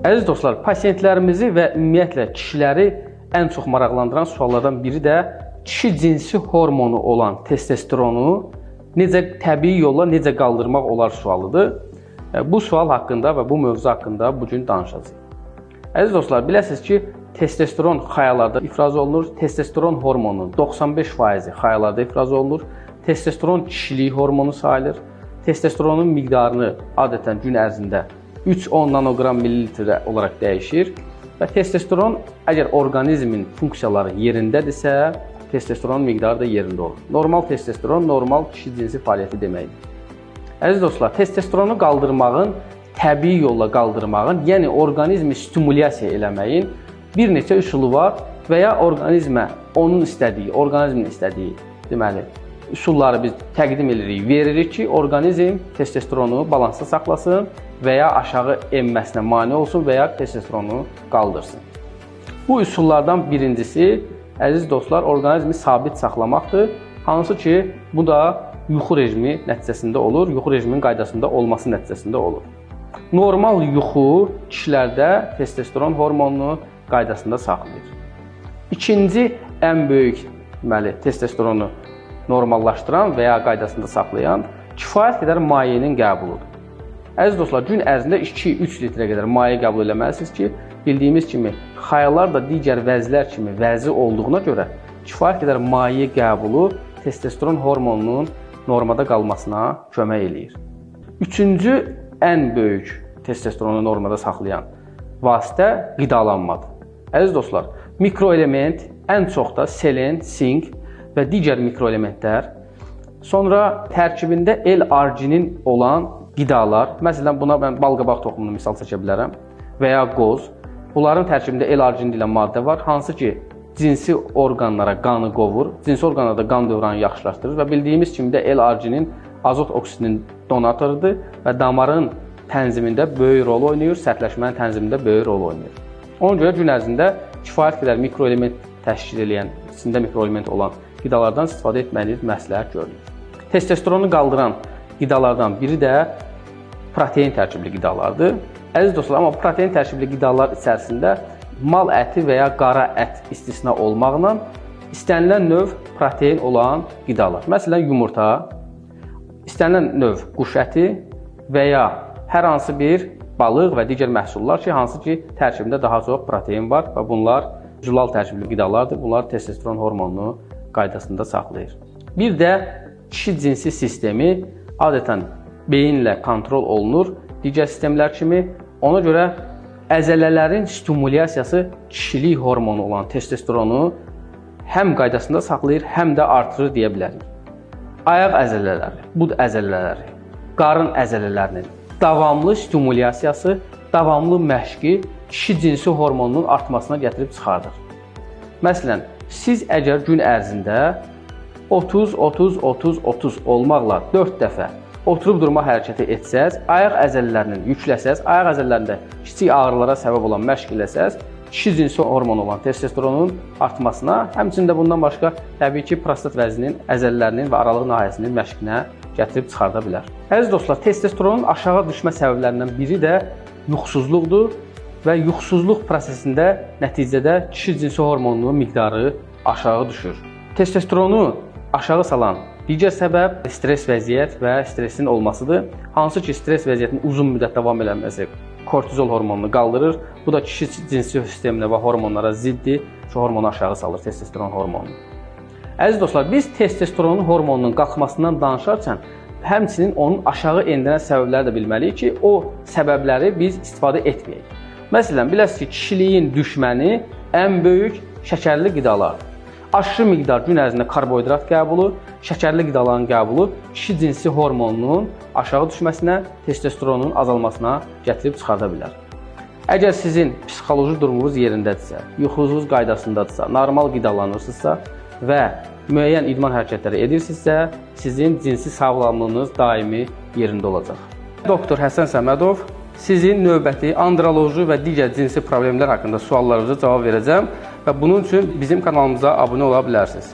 Əziz dostlar, pasientlərimizi və ümumiyyətlə kişiləri ən çox maraqlandıran suallardan biri də kişi cinsi hormonu olan testosteronu necə təbii yolla necə qaldırmaq olar sualıdır. Bu sual haqqında və bu mövzu haqqında bugün danışacağıq. Əziz dostlar, biləsiniz ki, testosteron xayalarda ifraz olunur. Testosteron hormonunun 95% xayalarda ifraz olunur. Testosteron kişilik hormonu sayılır. Testosteronun miqdarını adətən gün ərzində 3-10 nanoqram millilitrə olaraq dəyişir və testosteron əgər orqanizmin funksiyaları yerindədirsə, testosteron miqdarı da yerində olur. Normal testosteron normal kişi cinsi fəaliyyəti deməkdir. Əziz dostlar, testosteronu qaldırmağın, təbii yolla qaldırmağın, yəni orqanizmi stimulyasiya eləməyin bir neçə üsulu var və ya orqanizmə onun istədiyi, orqanizmin istədiyi deməli üsulları biz təqdim edirik, veririk ki, orqanizm testosteronu balansda saxlasın və ya aşağı enməsinə mane olsun və ya testosteronu qaldırsın. Bu üsullardan birincisi, əziz dostlar, orqanizmi sabit saxlamaqdır. Hansı ki, bu da yuxu rejimi nəticəsində olur, yuxu rejiminin qaydasında olması nəticəsində olur. Normal yuxu kişilərdə testosteron hormonunu qaydasında saxlayır. İkinci ən böyük testosteronu normallaşdıran və ya qaydasında saxlayan kifayət qədər mayenin qəbuludur. Əziz dostlar, gün ərzində 2-3 litrə qədər maye qəbul eləməlisiniz ki, bildiyimiz kimi xayalar da digər vəzlər kimi vəzi olduğuna görə kifayət qədər maye qəbulu testosteron hormonunun normada qalmasına kömək eləyir. Üçüncü ən böyük testosteronu normada saxlayan vasitə qidalanmadır. Əziz dostlar, mikroelement ən çox da selen, sink və digər mikroelementlər, sonra tərkibində L-arginin olan qidalar, məsələn buna mən balqabaq toxumunu misal çəkə bilərəm və ya qoz. Bunların tərkibində L-argin deyilən maddə var, hansı ki cinsi orqanlara qanı qovur, cinsi orqanlarda qan dövranı yaxşılaşdırır və bildiyimiz kimi də L-arginin azot oksidinin donatorudur və damarın tənzimində böyük rol oynayır, sərtləşmənin tənzimində böyük rol oynayır. Ona görə gün ərzində kifayət qədər mikroelement təşkil edən, içində mikroelement olan qidalardan istifadə etməyiniz məsləhət görülür. Testosteronu qaldıran qidalardan biri də protein tərkibli qidalardır. Əziz dostlar, amma protein tərkibli qidalar içərisində mal əti və ya qara ət istisna olmaqla istənilən növ protein olan qidalar. Məsələn, yumurta, istənilən növ quş əti və ya hər hansı bir balıq və digər məhsullar ki, hansı ki tərkibində daha çox protein var və bunlar zülal tərkibli qidalardır. Bunlar testosteron hormonunu qaydasında saxlayır. Bir də kişi cinsi sistemi adətən beyinlə kontrol olunur, digər sistemlər kimi. Ona görə əzələlərin stimulyasiyası kişilik hormonu olan testosteronu həm qaydasında saxlayır, həm də artırır deyə bilərik. Ayaq əzələləri, bud əzələləri, qarın əzələlərinin davamlı stimulyasiyası, davamlı məşqi kişi cinsi hormonunun artmasına gətirib çıxardır. Məsələn, siz əgər gün ərzində 30-30-30-30 olmaqla 4 dəfə oturub durma hərəkəti etsəz, ayaq əzələlərinin yükləsəz, ayaq əzələlərində kiçik ağrılara səbəb olan məşq eləsəz, kişi cinsi hormonu olan testosteronun artmasına, həmçində bundan başqa təbii ki, prostat vəzinin, əzələlərinin və aralıq nahiyəsinin məşqinə gətirib çıxarda bilər. Əziz dostlar, testosteronun aşağı düşmə səbəblərindən biri də yuxusuzluqdur və yuxusuzluq prosesində nəticədə kişi cinsi hormonunun miqdarı aşağı düşür. Testosteronu aşağı salan digər səbəb stres vəziyyət və stresin olmasıdır. Hansı ki, stres vəziyyətinin uzun müddət davam eləməsi kortizol hormonunu qaldırır. Bu da kişi cinsi sisteminə və hormonlara ziddir. Şu hormonu aşağı salır, testosteron hormonunu. Əziz dostlar, biz testosteron hormonunun qalxmasından danışarkən həmçinin onun aşağı endirən səbəbləri də bilməliyik ki, o səbəbləri biz istifadə etməyək. Məsələn, biləsiniz ki, kişiliyin düşməni ən böyük şəkərli qidalardır. Aşırı miqdar gün ərzində karbohidrat qəbulu, şəkərli qidaların qəbulu kişi cinsi hormonunun aşağı düşməsinə, testosteronun azalmasına gətirib çıxarda bilər. Əgər sizin psixoloji durumunuz yerindədirsə, yuxunuz qaydasındadırsa, normal qidalanırsınızsa və müəyyən idman hərəkətləri edirsinizsə, sizin cinsi sağlamlığınız daimi yerində olacaq. Doktor Həsən Səmədov sizin növbəti androloji və digər cinsi problemlər haqqında suallarınıza cavab verəcəm və bunun üçün bizim kanalımıza abunə ola bilərsiniz.